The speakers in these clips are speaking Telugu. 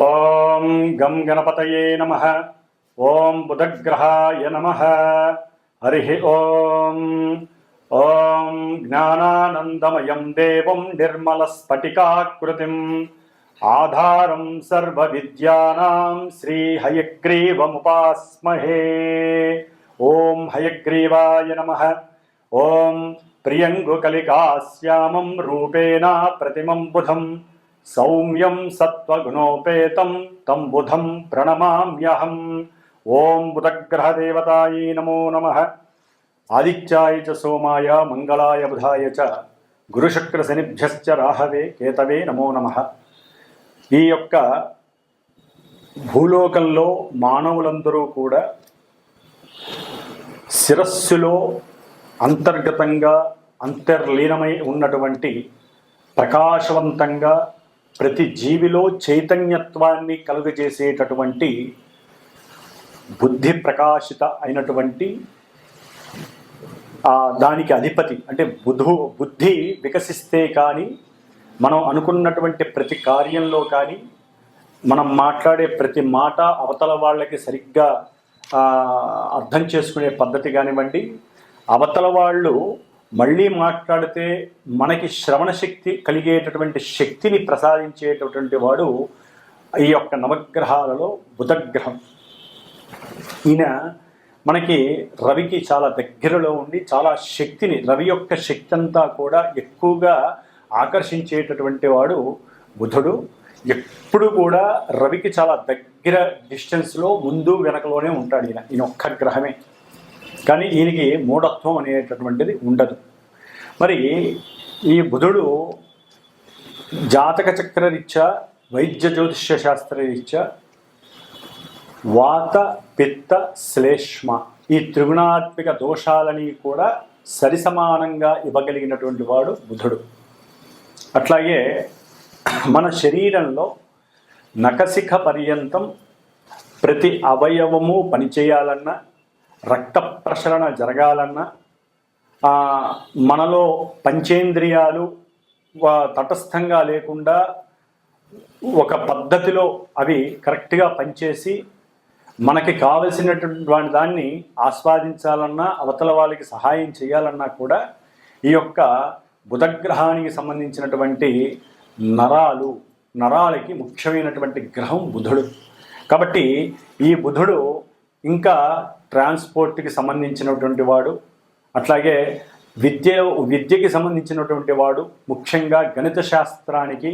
ఓం గం గణపతయే నమః. ఓం బుధగ్రహాయ నమః. హరి ఓం. ఓం జ్ఞానానందమయం దేవం నిర్మలస్ఫటికాకృతిం ఆధారం సర్వవిద్యానాం శ్రీహయగ్రీవముపాస్మహే. ఓం హయగ్రీవాయ నమః. ఓం ప్రియంగుకలికాశ్యామం రూపేణ ప్రతిమం బుధం సౌమ్యం సత్వగుణోపేతం తం బుధం ప్రణమామ్యహం. ఓం బుధగ్రహదేవతాయై నమో నమః. ఆదిత్యాయ చ సోమాయ మంగళాయ బుధాయ చ గురుశుక్రశనిభ్యశ్చ రాహవే కేతవే నమో నమః. ఈ యొక్క భూలోకంలో మానవులందరూ కూడా శిరస్సులో అంతర్గతంగా అంతర్లీనమై ఉన్నటువంటి ప్రకాశవంతంగా ప్రతి జీవిలో చైతన్యత్వాన్ని కలుగజేసేటటువంటి బుద్ధి ప్రకాశిత అయినటువంటి దానికి అధిపతి అంటే బుద్ధి వికసిస్తే కానీ మనం అనుకున్నటువంటి ప్రతి కార్యంలో కానీ మనం మాట్లాడే ప్రతి మాట అవతల వాళ్ళకి సరిగ్గా అర్థం చేసుకునే పద్ధతి కానివ్వండి, అవతల వాళ్ళు మళ్ళీ మాట్లాడితే మనకి శ్రవణ శక్తి కలిగేటటువంటి శక్తిని ప్రసాదించేటటువంటి వాడు ఈ యొక్క నవగ్రహాలలో బుధగ్రహం. ఈయన మనకి రవికి చాలా దగ్గరలో ఉండి చాలా శక్తిని, రవి యొక్క శక్తి అంతా కూడా ఎక్కువగా ఆకర్షించేటటువంటి వాడు బుధుడు. ఎప్పుడు కూడా రవికి చాలా దగ్గర డిస్టెన్స్లో ముందు వెనకలోనే ఉంటాడు ఈయన ఒక్క గ్రహమే. కానీ ఈయనకి మూఢత్వం అనేటటువంటిది ఉండదు. మరి ఈ బుధుడు జాతక చక్రరీత్యా, వైద్య జ్యోతిష్య శాస్త్రరీత్యా వాత పిత్త శ్లేష్మ ఈ త్రిగుణాత్మిక దోషాలని కూడా సరిసమానంగా ఇవ్వగలిగినటువంటి వాడు బుధుడు. అట్లాగే మన శరీరంలో నఖశిఖ పర్యంతం ప్రతి అవయవము పనిచేయాలన్నా, రక్త ప్రసరణ జరగాలన్నా, మనలో పంచేంద్రియాలు తటస్థంగా లేకుండా ఒక పద్ధతిలో అవి కరెక్ట్గా పనిచేసి మనకి కావలసినటువంటి దాన్ని ఆస్వాదించాలన్నా, అవతల వాళ్ళకి సహాయం చేయాలన్నా కూడా ఈ యొక్క బుధగ్రహానికి సంబంధించినటువంటి నరాలకి ముఖ్యమైనటువంటి గ్రహం బుధుడు. కాబట్టి ఈ బుధుడు ఇంకా ట్రాన్స్పోర్ట్కి సంబంధించినటువంటి వాడు, అట్లాగే విద్యకి సంబంధించినటువంటి వాడు, ముఖ్యంగా గణిత శాస్త్రానికి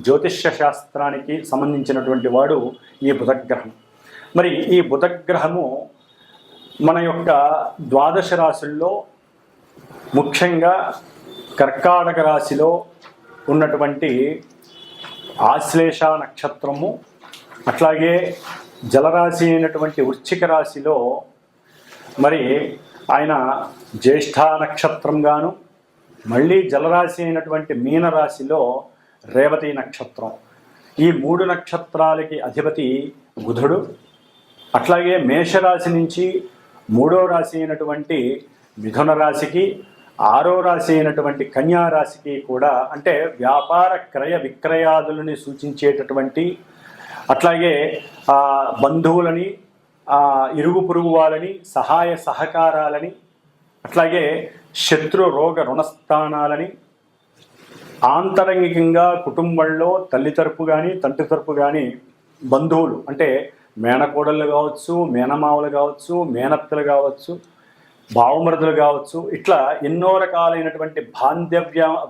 జ్యోతిష్య శాస్త్రానికి సంబంధించినటువంటి వాడు ఈ బుధగ్రహం. మరి ఈ బుధగ్రహము మన యొక్క ద్వాదశ రాశుల్లో ముఖ్యంగా కర్కాటక రాశిలో ఉన్నటువంటి ఆశ్లేష నక్షత్రము, అట్లాగే జలరాశి అయినటువంటి వృశ్చిక రాశిలో మరి ఆయన జ్యేష్ఠ నక్షత్రంగాను, మళ్ళీ జలరాశి అయినటువంటి మీనరాశిలో రేవతి నక్షత్రం. ఈ 3 నక్షత్రాలకి అధిపతి బుధుడు. అట్లాగే మేషరాశి నుంచి 3వ రాశి అయినటువంటి మిథున రాశికి, 6వ రాశి అయినటువంటి కన్యా రాశికి కూడా, అంటే వ్యాపార క్రయ విక్రయాదులని సూచించేటటువంటి, అట్లాగే బంధువులని, ఇరుగు పొరుగు వాళ్ళని, సహాయ సహకారాలని, అట్లాగే శత్రు రోగ రుణస్థానాలని, ఆంతరంగికంగా కుటుంబంలో తల్లి తరపు కానీ తండ్రి తరపు కానీ బంధువులు అంటే మేనకోడళ్ళు కావచ్చు, మేనమావులు కావచ్చు, మేనత్తలు కావచ్చు, భావమరుదులు కావచ్చు, ఇట్లా ఎన్నో రకాలైనటువంటి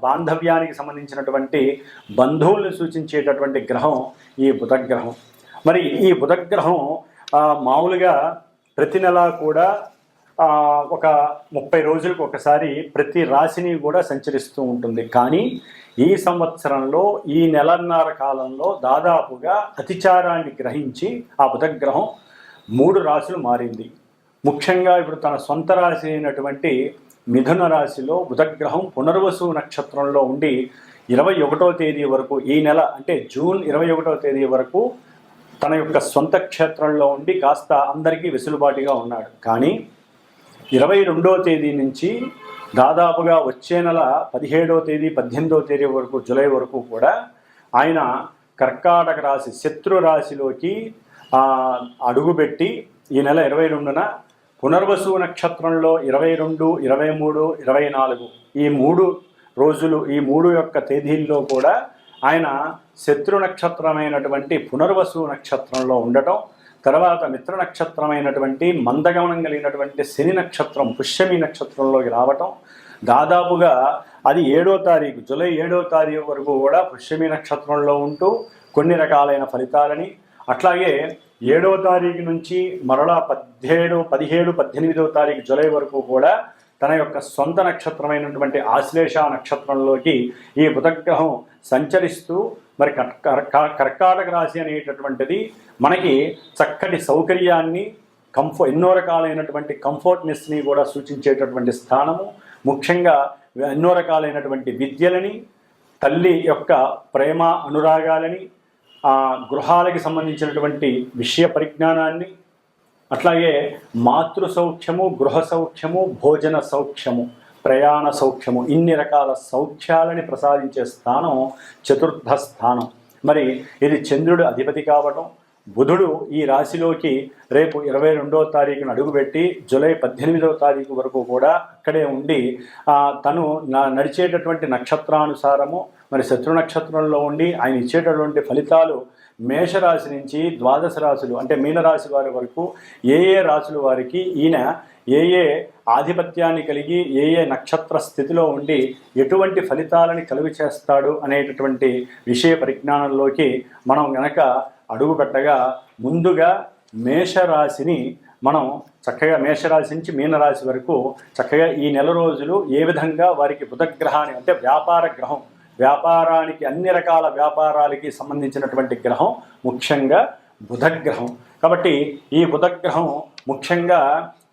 బాంధవ్యానికి సంబంధించినటువంటి బంధువులను సూచించేటటువంటి గ్రహం ఈ బుధగ్రహం. మరి ఈ బుధగ్రహం మామూలుగా ప్రతి నెల కూడా ఒక 30 రోజులకు ఒకసారి ప్రతి రాశిని కూడా సంచరిస్తూ ఉంటుంది. కానీ ఈ సంవత్సరంలో ఈ నెలన్నర కాలంలో దాదాపుగా అతిచారాన్ని గ్రహించి ఆ బుధగ్రహం 3 రాశులు మారింది. ముఖ్యంగా ఇప్పుడు తన సొంత రాశి అయినటువంటి మిథున రాశిలో బుధగ్రహం పునర్వసు నక్షత్రంలో ఉండి 21వ తేదీ వరకు, ఈ నెల అంటే జూన్ 21వ తేదీ వరకు తన యొక్క సొంత క్షేత్రంలో ఉండి కాస్త అందరికీ వెసులుబాటుగా ఉన్నాడు. కానీ 22వ తేదీ నుంచి దాదాపుగా వచ్చే నెల 17వ తేదీ 18వ తేదీ వరకు, జూలై వరకు కూడా ఆయన కర్కాటక రాశి శత్రు రాశిలోకి అడుగుపెట్టి ఈ నెల 22న పునర్వసు నక్షత్రంలో 22, 23, 24 ఈ 3 రోజులు, ఈ 3 యొక్క తేదీల్లో కూడా ఆయన శత్రు నక్షత్రమైనటువంటి పునర్వసు నక్షత్రంలో ఉండటం, తర్వాత మిత్ర నక్షత్రమైనటువంటి మందగమనం కలిగినటువంటి శని నక్షత్రం పుష్యమి నక్షత్రంలోకి రావటం, దాదాపుగా అది 7వ తారీఖు జూలై 7వ తారీఖు వరకు కూడా పుష్యమి నక్షత్రంలో ఉంటూ కొన్ని రకాలైన ఫలితాలని, అట్లాగే 7వ తారీఖు నుంచి మరలా 17, 18వ తారీఖు జూలై వరకు కూడా తన యొక్క సొంత నక్షత్రమైనటువంటి ఆశ్లేష నక్షత్రంలోకి ఈ బుధగ్రహం సంచరిస్తూ మరి కర్కాటక రాశి అనేటటువంటిది మనకి చక్కటి సౌకర్యాన్ని ఎన్నో రకాలైనటువంటి కంఫర్ట్నెస్ని కూడా సూచించేటటువంటి స్థానము. ముఖ్యంగా ఎన్నో రకాలైనటువంటి విద్యలని, తల్లి యొక్క ప్రేమ అనురాగాలని, గృహాలకి సంబంధించినటువంటి విషయ పరిజ్ఞానాన్ని, అట్లాగే మాతృ సౌఖ్యము, గృహ సౌఖ్యము, భోజన సౌఖ్యము, ప్రయాణ సౌఖ్యము, ఇన్ని రకాల సౌఖ్యాలని ప్రసాదించే స్థానం చతుర్థ స్థానం. మరి ఇది చంద్రుడు అధిపతి కావటం, బుధుడు ఈ రాశిలోకి రేపు 22వ తారీఖున అడుగుపెట్టి జూలై 18వ తారీఖు వరకు కూడా అక్కడే ఉండి తను నడిచేటటువంటి నక్షత్రానుసారము మరి శత్రు నక్షత్రంలో ఉండి ఆయన ఇచ్చేటటువంటి ఫలితాలు మేషరాశి నుంచి ద్వాదశ రాశులు అంటే మీనరాశి వారి వరకు ఏ రాశుల వారికి ఈయన ఏ ఆధిపత్యాన్ని కలిగి ఏ నక్షత్ర స్థితిలో ఉండి ఎటువంటి ఫలితాలని కలుగు చేస్తాడు అనేటటువంటి విషయ పరిజ్ఞానంలోకి మనం గనక అడుగు పెట్టగా ముందుగా మేషరాశిని మనం చక్కగా మేషరాశి నుంచి మీనరాశి వరకు చక్కగా ఈ నెల రోజులు ఏ విధంగా వారికి బుధగ్రహాన్ని అంటే వ్యాపార గ్రహం, వ్యాపారానికి అన్ని రకాల వ్యాపారాలకి సంబంధించినటువంటి గ్రహం ముఖ్యంగా బుధగ్రహం. కాబట్టి ఈ బుధగ్రహం ముఖ్యంగా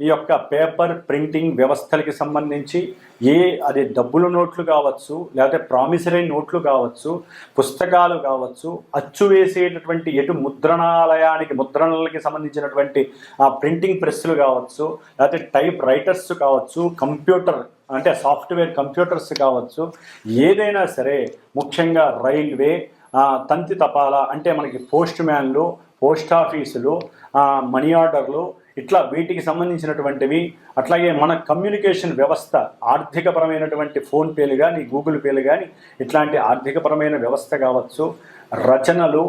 ఈ యొక్క పేపర్ ప్రింటింగ్ వ్యవస్థలకి సంబంధించి అది డబ్బుల నోట్లు కావచ్చు, లేకపోతే ప్రామిసరీ నోట్లు కావచ్చు, పుస్తకాలు కావచ్చు, అచ్చు వేసేటటువంటి ముద్రణాలయానికి ముద్రణలకి సంబంధించినటువంటి ప్రింటింగ్ ప్రెస్సులు కావచ్చు, లేకపోతే టైప్ రైటర్స్ కావచ్చు, కంప్యూటర్ అంటే సాఫ్ట్వేర్ కంప్యూటర్స్ కావచ్చు, ఏదైనా సరే ముఖ్యంగా రైల్వే, తంతి తపాలా అంటే మనకి పోస్ట్ మ్యాన్లు, పోస్ట్ ఆఫీసులు, మనీ ఆర్డర్లు, ఇట్లా వీటికి సంబంధించినటువంటివి, అట్లాగే మన కమ్యూనికేషన్ వ్యవస్థ ఆర్థికపరమైనటువంటి ఫోన్పేలు కానీ గూగుల్ పేలు కానీ ఇట్లాంటి ఆర్థికపరమైన వ్యవస్థ కావచ్చు, రచనలు,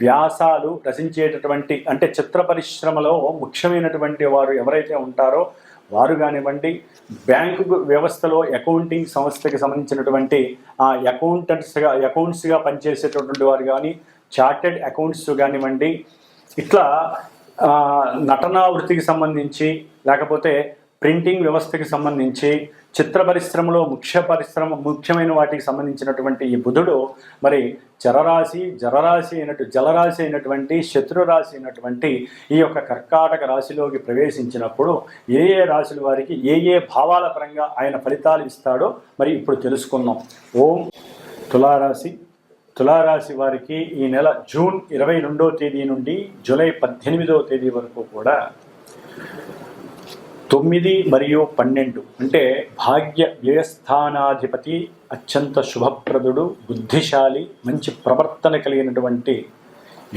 వ్యాసాలు రచించేటటువంటి అంటే చిత్ర పరిశ్రమలో ముఖ్యమైనటువంటి వారు ఎవరైతే ఉంటారో వారు కానివ్వండి, బ్యాంకు వ్యవస్థలో అకౌంటింగ్ సంస్థకి సంబంధించినటువంటి అకౌంట్స్గా పనిచేసేటటువంటి వారు కానీ, చార్టెడ్ అకౌంట్స్ కానివ్వండి, ఇట్లా నటనా వృత్తికి సంబంధించి లేకపోతే ప్రింటింగ్ వ్యవస్థకి సంబంధించి చిత్ర పరిశ్రమలో ముఖ్యమైన వాటికి సంబంధించినటువంటి ఈ బుధుడు మరి జలరాశి అయినటువంటి శత్రురాశి అయినటువంటి ఈ యొక్క కర్కాటక రాశిలోకి ప్రవేశించినప్పుడు ఏ రాశుల వారికి ఏ భావాల పరంగా ఆయన ఫలితాలు ఇస్తాడో మరి ఇప్పుడు తెలుసుకుందాం. ఓం తులారాశి వారికి ఈ నెల జూన్ 22వ తేదీ నుండి జూలై 18వ తేదీ వరకు కూడా 9 మరియు 12 అంటే భాగ్య వ్యయస్థానాధిపతి, అత్యంత శుభప్రదుడు, బుద్ధిశాలి, మంచి ప్రవర్తన కలిగినటువంటి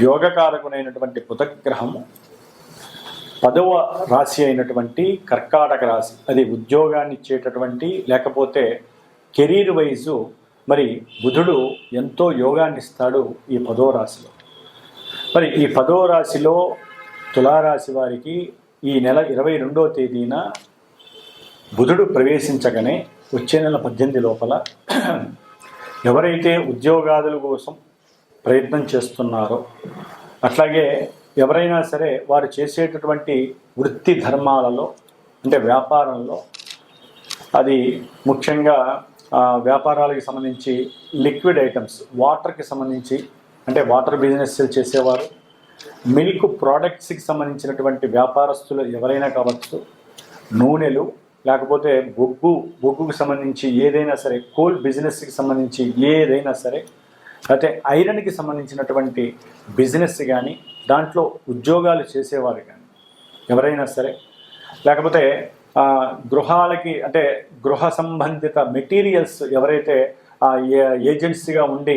యోగకారకునైనటువంటి బుధగ్రహము 10వ రాశి అయినటువంటి కర్కాటక రాశి, అది ఉద్యోగాన్ని ఇచ్చేటటువంటి లేకపోతే కెరీర్ వైజు మరి బుధుడు ఎంతో యోగాన్ని ఇస్తాడు ఈ 10వ రాశిలో. మరి ఈ 10వ రాశిలో తులారాశి వారికి ఈ నెల 22వ తేదీన బుధుడు ప్రవేశించగానే వచ్చే నెల 18 లోపల ఎవరైతే ఉద్యోగాదుల కోసం ప్రయత్నం చేస్తున్నారో, అట్లాగే ఎవరైనా సరే వారు చేసేటటువంటి వృత్తి ధర్మాలలో అంటే వ్యాపారంలో, అది ముఖ్యంగా వ్యాపారాలకు సంబంధించి లిక్విడ్ ఐటమ్స్, వాటర్కి సంబంధించి అంటే వాటర్ బిజినెస్ చేసేవారు, మిల్క్ ప్రోడక్ట్స్కి సంబంధించినటువంటి వ్యాపారస్తులు ఎవరైనా కావచ్చు, నూనెలు లేకపోతే బొగ్గుకు సంబంధించి ఏదైనా సరే, కోల్ బిజినెస్కి సంబంధించి ఏదైనా సరే, లేకపోతే ఐరన్కి సంబంధించినటువంటి బిజినెస్ కానీ, దాంట్లో ఉద్యోగాలు చేసేవారు కానీ ఎవరైనా సరే, లేకపోతే గృహాలకి అంటే గృహ సంబంధిత మెటీరియల్స్ ఎవరైతే ఏజెన్సీగా ఉండి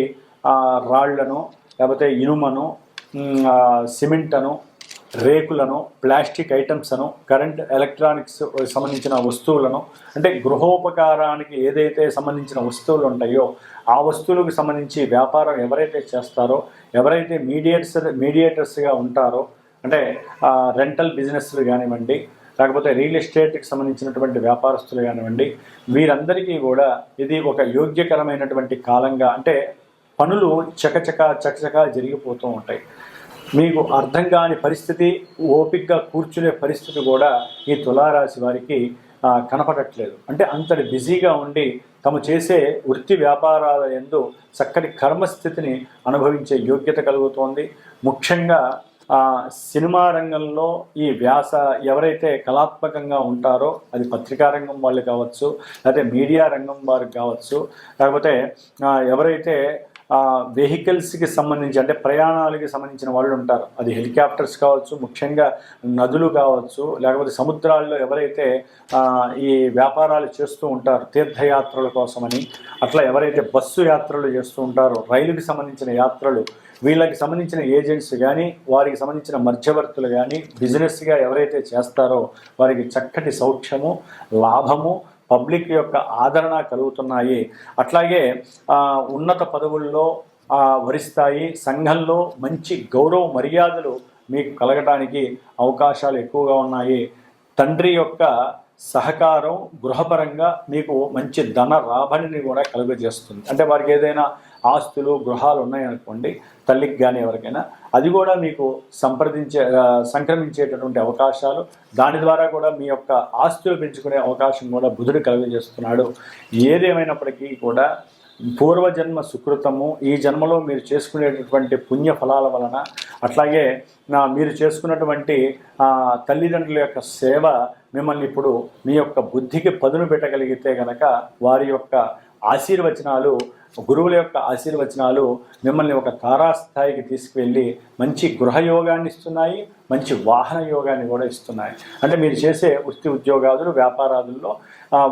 రాళ్లను లేకపోతే ఇనుమను, సిమెంటను, రేకులను, ప్లాస్టిక్ ఐటమ్స్ అను, కరెంట్ ఎలక్ట్రానిక్స్ సంబంధించిన వస్తువులను, అంటే గృహోపకారానికి ఏదైతే సంబంధించిన వస్తువులు ఉంటాయో ఆ వస్తువులకు సంబంధించి వ్యాపారం ఎవరైతే చేస్తారో, ఎవరైతే మీడియేటర్స్గా ఉంటారో, అంటే రెంటల్ బిజినెస్లు కానివ్వండి, లేకపోతే రియల్ ఎస్టేట్కి సంబంధించినటువంటి వ్యాపారస్తులు కానివ్వండి, వీరందరికీ కూడా ఇది ఒక యోగ్యకరమైనటువంటి కాలంగా, అంటే పనులు చకచకా జరిగిపోతూ ఉంటాయి. మీకు అర్థం కాని పరిస్థితి, ఓపికగా కూర్చునే పరిస్థితి కూడా ఈ తులారాశి వారికి కనపడట్లేదు. అంటే అంతటి బిజీగా ఉండి తమ చేసే వృత్తి వ్యాపారాల యందు చక్కటి కర్మస్థితిని అనుభవించే యోగ్యత కలుగుతోంది. ముఖ్యంగా సినిమా రంగంలో ఈ ఎవరైతే కళాత్మకంగా ఉంటారో, అది పత్రికా రంగం వాళ్ళు కావచ్చు, లేకపోతే మీడియా రంగం వారికి కావచ్చు, లేకపోతే ఎవరైతే వెహికల్స్కి సంబంధించి, అంటే ప్రయాణాలకి సంబంధించిన వాళ్ళు ఉంటారు, అది హెలికాప్టర్స్ కావచ్చు, ముఖ్యంగా నదులు కావచ్చు, లేకపోతే సముద్రాల్లో ఎవరైతే ఈ వ్యాపారాలు చేస్తూ ఉంటారు తీర్థయాత్రల కోసమని, అట్లా ఎవరైతే బస్సు యాత్రలు చేస్తూ ఉంటారో, రైలుకి సంబంధించిన యాత్రలు, వీళ్ళకి సంబంధించిన ఏజెంట్స్ కానీ, వారికి సంబంధించిన మధ్యవర్తులు కానీ, బిజినెస్గా ఎవరైతే చేస్తారో వారికి చక్కటి సౌఖ్యము, లాభము, పబ్లిక్ యొక్క ఆదరణ కలుగుతున్నాయి. అట్లాగే ఉన్నత పదవుల్లో వరిస్తాయి. సంఘంలో మంచి గౌరవ మర్యాదలు మీకు కలగడానికి అవకాశాలు ఎక్కువగా ఉన్నాయి. తండ్రి యొక్క సహకారం గృహపరంగా మీకు మంచి ధన రాబడిని కూడా కలుగజేస్తుంది. అంటే వారికి ఏదైనా ఆస్తులు, గృహాలు ఉన్నాయనుకోండి, తల్లికి కానీ ఎవరికైనా, అది కూడా మీకు సంక్రమించేటటువంటి అవకాశాలు, దాని ద్వారా కూడా మీ యొక్క ఆస్తులు పెంచుకునే అవకాశం కూడా బుధుడు కలుగజేస్తున్నాడు. ఏదేమైనప్పటికీ కూడా పూర్వజన్మ సుకృతము, ఈ జన్మలో మీరు చేసుకునేటటువంటి పుణ్య ఫలాల వలన, అట్లాగే మీరు చేసుకున్నటువంటి తల్లిదండ్రుల యొక్క సేవ మిమ్మల్ని ఇప్పుడు మీ యొక్క బుద్ధికి పదును పెట్టగలిగితే కనుక వారి యొక్క ఆశీర్వచనాలు, గురువుల యొక్క ఆశీర్వచనాలు మిమ్మల్ని ఒక తారాస్థాయికి తీసుకువెళ్ళి మంచి గృహయోగాన్ని ఇస్తున్నాయి, మంచి వాహన యోగాన్ని కూడా ఇస్తున్నాయి. అంటే మీరు చేసే వృత్తి ఉద్యోగాదులు, వ్యాపారాదుల్లో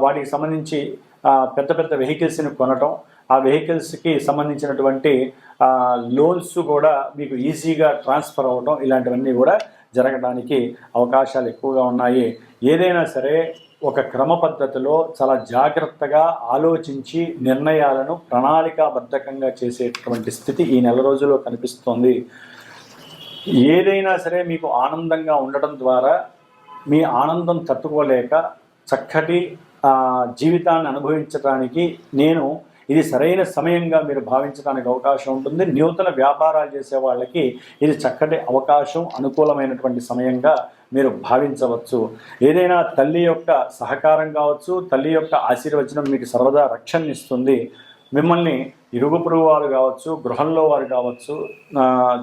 వాటికి సంబంధించి పెద్ద పెద్ద వెహికల్స్ని కొనటం, ఆ వెహికల్స్కి సంబంధించినటువంటి లోన్స్ కూడా మీకు ఈజీగా ట్రాన్స్ఫర్ అవ్వడం, ఇలాంటివన్నీ కూడా జరగడానికి అవకాశాలు ఎక్కువగా ఉన్నాయి. ఏదైనా సరే ఒక క్రమ పద్ధతిలో చాలా జాగ్రత్తగా ఆలోచించి నిర్ణయాలను ప్రణాళికాబద్ధకంగా చేసేటటువంటి స్థితి ఈ నెల రోజుల్లో కనిపిస్తోంది. ఏదైనా సరే మీకు ఆనందంగా ఉండటం ద్వారా మీ ఆనందం తట్టుకోలేక చక్కటి జీవితాన్ని అనుభవించడానికి ఇది సరైన సమయంగా మీరు భావించడానికి అవకాశం ఉంటుంది. నూతన వ్యాపారాలు చేసే వాళ్ళకి ఇది చక్కటి అవకాశం, అనుకూలమైనటువంటి సమయంగా మీరు భావించవచ్చు. ఏదైనా తల్లి యొక్క సహకారం కావచ్చు, తల్లి యొక్క ఆశీర్వచనం మీకు సర్వదా రక్షణ ఇస్తుంది. మిమ్మల్ని ఇరుగు పొరుగు వాళ్ళు కావచ్చు, గృహంలో వారు కావచ్చు,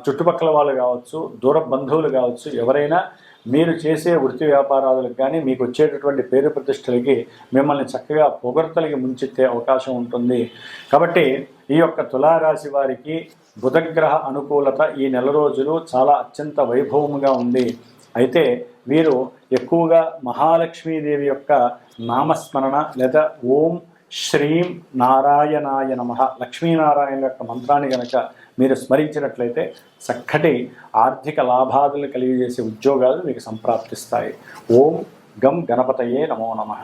చుట్టుపక్కల వాళ్ళు కావచ్చు, దూర బంధువులు కావచ్చు, ఎవరైనా మీరు చేసే వృత్తి వ్యాపారాలకు కానీ మీకు వచ్చేటటువంటి పేరు ప్రతిష్టలకి మిమ్మల్ని చక్కగా పొగడ్తలకి ముంచెత్తే అవకాశం ఉంటుంది. కాబట్టి ఈ యొక్క తులారాశి వారికి బుధగ్రహ అనుకూలత ఈ నెల రోజులు చాలా అత్యంత వైభవముగా ఉంది. అయితే వీరు ఎక్కువగా మహాలక్ష్మీదేవి యొక్క నామస్మరణ లేదా ఓం శ్రీం నారాయణాయ నమః, లక్ష్మీనారాయణ యొక్క మంత్రాన్ని కనుక మీరు స్మరించినట్లయితే చక్కటి ఆర్థిక లాభాలను కలిగజేసే ఉద్యోగాలు మీకు సంప్రాప్తిస్తాయి. ఓం గం గణపతయే నమో నమః.